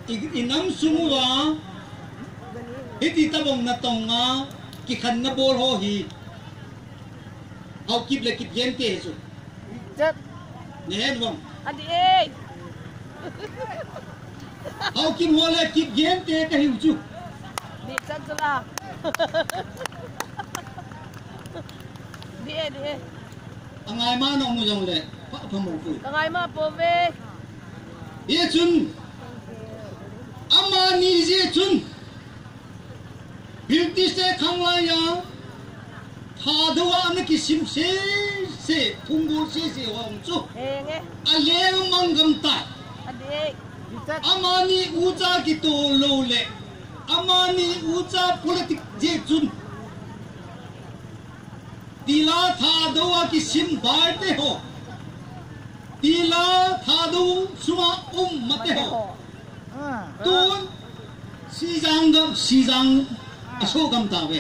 inam sumuwa hiti tabong na tonga kikhan na bol ho hi au kip le kip yen te su Chat. nen wong Adi eh. au kip ho le kip yen te ka hiu chu Di chat sala. Di eh. angai ma no mu jong le pa pa mo pu Tangay ma po ve. ye chun ama ni je chun beauty se khangla ya thadwa an ki sim se phungul se wang chu Nge. aleng mangam ta Adi eh. Di chat. amani uja ki to lo le amani uja politik je chun tila thadwa ki sim bar te ho tila thadu suma mate ho tun si jang asogam ta ve